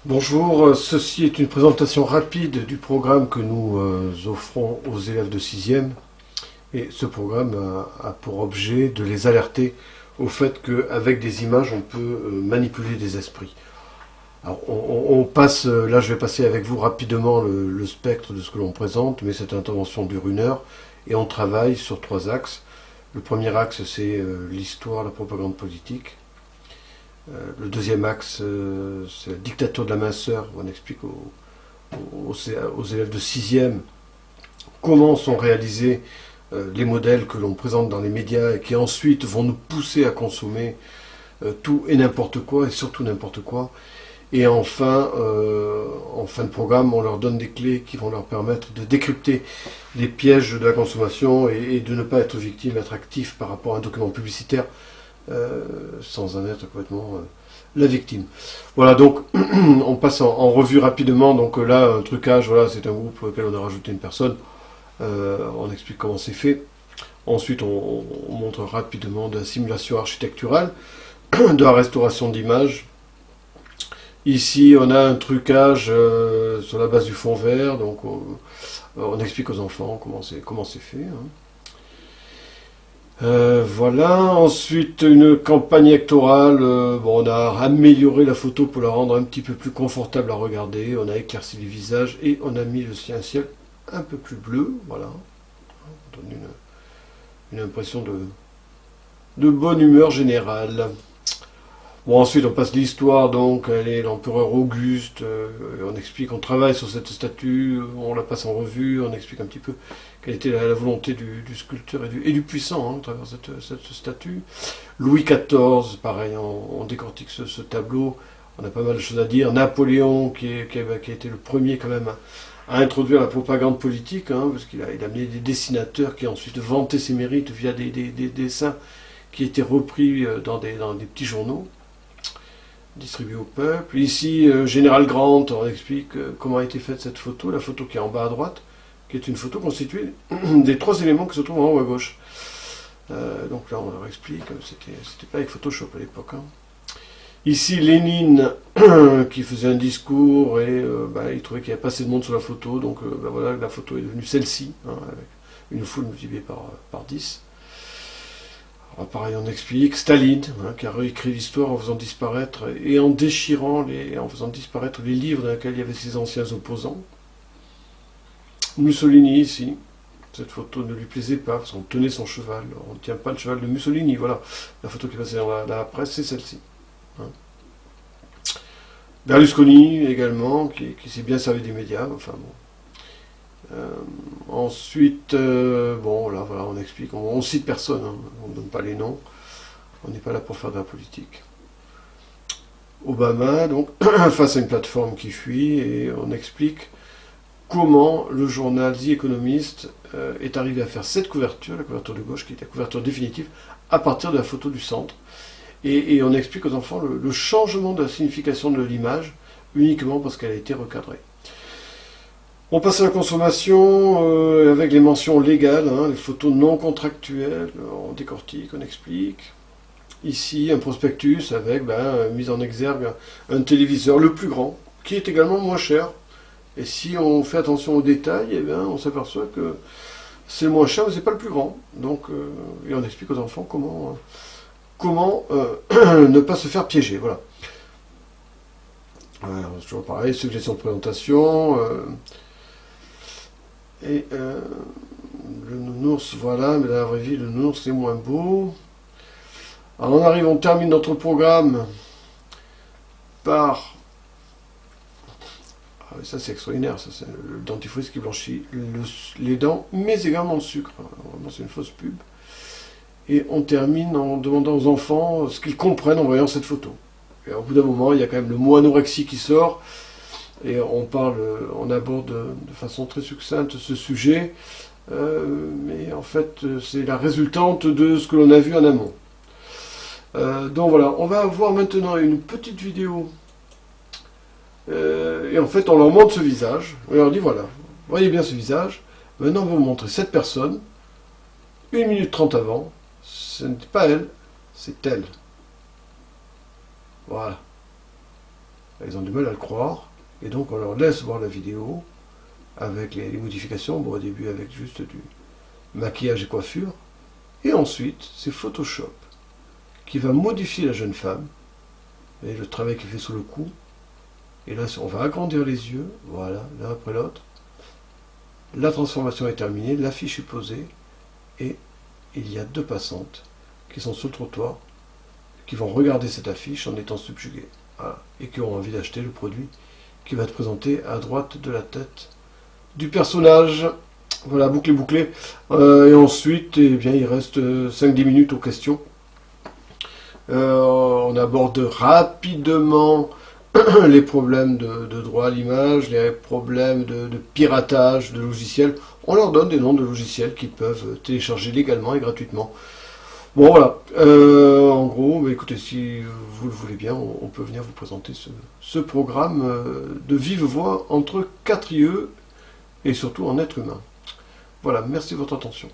Bonjour, ceci est une présentation rapide du programme que nous offrons aux élèves de 6e. Et ce programme a pour objet de les alerter au fait qu'avec des images, on peut manipuler des esprits. Alors, on passe, là je vais passer avec vous rapidement le spectre de ce que l'on présente, mais cette intervention dure 1 heure et on travaille sur 3 axes. Le premier axe, c'est l'histoire, la propagande politique. Le deuxième axe, c'est la dictature de la minceur. On explique aux élèves de 6e comment sont réalisés les modèles que l'on présente dans les médias et qui ensuite vont nous pousser à consommer tout et n'importe quoi, et surtout n'importe quoi. Et enfin, en fin de programme, on leur donne des clés qui vont leur permettre de décrypter les pièges de la consommation et de ne pas être victime, être actif par rapport à un document publicitaire sans en être complètement la victime. Voilà, donc on passe en revue rapidement. Donc là, un trucage, voilà, c'est un groupe auquel on a rajouté une personne. On explique comment c'est fait. Ensuite, on montre rapidement de la simulation architecturale, de la restauration d'images. Ici, on a un trucage sur la base du fond vert. Donc, on explique aux enfants comment c'est fait. Hein. Voilà, ensuite une campagne électorale, bon, on a amélioré la photo pour la rendre un petit peu plus confortable à regarder, on a éclairci les visages et on a mis un ciel un peu plus bleu, voilà, on donne une impression de bonne humeur générale. Bon, ensuite on passe l'histoire, donc elle est l'empereur Auguste, on explique, on travaille sur cette statue, on la passe en revue, on explique un petit peu quelle était la volonté du sculpteur et du puissant hein, à travers cette statue. Louis XIV, pareil, on décortique ce tableau, on a pas mal de choses à dire. Napoléon, qui a été le premier quand même à introduire la propagande politique, hein, parce qu'il a amené des dessinateurs qui ont ensuite vanté ses mérites via des dessins qui étaient repris dans des petits journaux distribué au peuple. Ici, Général Grant, on explique comment a été faite cette photo, la photo qui est en bas à droite, qui est une photo constituée des 3 éléments qui se trouvent en haut à gauche. Donc là, on leur explique, c'était pas avec Photoshop à l'époque. Hein. Ici, Lénine, qui faisait un discours et il trouvait qu'il n'y avait pas assez de monde sur la photo, donc voilà, la photo est devenue celle-ci, hein, avec une foule multipliée par 10. Alors, pareil, on explique Staline, hein, qui a réécrit l'histoire en faisant disparaître et en déchirant, en faisant disparaître les livres dans lesquels il y avait ses anciens opposants. Mussolini ici, cette photo ne lui plaisait pas parce qu'on tenait son cheval. On ne tient pas le cheval de Mussolini, voilà. La photo qui est passée dans la presse, c'est celle-ci. Hein. Berlusconi également, qui s'est bien servi des médias, enfin bon. Ensuite, bon, là, voilà, on explique, on cite personne, hein, on ne donne pas les noms, on n'est pas là pour faire de la politique. Obama, donc, face à une plateforme qui fuit, et on explique comment le journal The Economist est arrivé à faire cette couverture, la couverture de gauche, qui est la couverture définitive, à partir de la photo du centre. Et on explique aux enfants le changement de la signification de l'image, uniquement parce qu'elle a été recadrée. On passe à la consommation avec les mentions légales, hein, les photos non contractuelles, on décortique, on explique. Ici, un prospectus avec mise en exergue un téléviseur le plus grand, qui est également moins cher. Et si on fait attention aux détails, eh bien, on s'aperçoit que c'est le moins cher, mais c'est pas le plus grand. Donc, et on explique aux enfants comment ne pas se faire piéger. Voilà. Alors, c'est toujours pareil, suggestion de présentation. Et le nounours, voilà, mais dans la vraie vie, le nounours c'est moins beau. Alors on arrive, on termine notre programme par... Ah, ça c'est extraordinaire, ça c'est le dentifrice qui blanchit les dents, mais également le sucre. Vraiment c'est une fausse pub. Et on termine en demandant aux enfants ce qu'ils comprennent en voyant cette photo. Et au bout d'un moment, il y a quand même le mot anorexie qui sort. Et on aborde de façon très succincte ce sujet, mais en fait c'est la résultante de ce que l'on a vu en amont. Donc voilà, on va voir maintenant une petite vidéo, et en fait on leur montre ce visage, on leur dit voilà, voyez bien ce visage, maintenant on va vous montrer cette personne, 1 minute 30 avant, ce n'est pas elle, c'est elle. Voilà. Elles ont du mal à le croire. Et donc on leur laisse voir la vidéo avec les modifications. Bon, au début avec juste du maquillage et coiffure. Et ensuite, c'est Photoshop qui va modifier la jeune femme. Et le travail qu'il fait sous le cou. Et là, on va agrandir les yeux. Voilà, l'un après l'autre. La transformation est terminée, l'affiche est posée. Et il y a deux passantes qui sont sur le trottoir, qui vont regarder cette affiche en étant subjuguées. Voilà, et qui auront envie d'acheter le produit qui va être présenté à droite de la tête du personnage. Voilà, bouclé, bouclé. Et ensuite, eh bien, il reste 5-10 minutes aux questions. On aborde rapidement les problèmes de droit à l'image, les problèmes de piratage de logiciels. On leur donne des noms de logiciels qu'ils peuvent télécharger légalement et gratuitement. Bon voilà, en gros, bah, écoutez, si vous le voulez bien, on peut venir vous présenter ce programme de vive voix entre 4 IE et surtout en être humain. Voilà, merci de votre attention.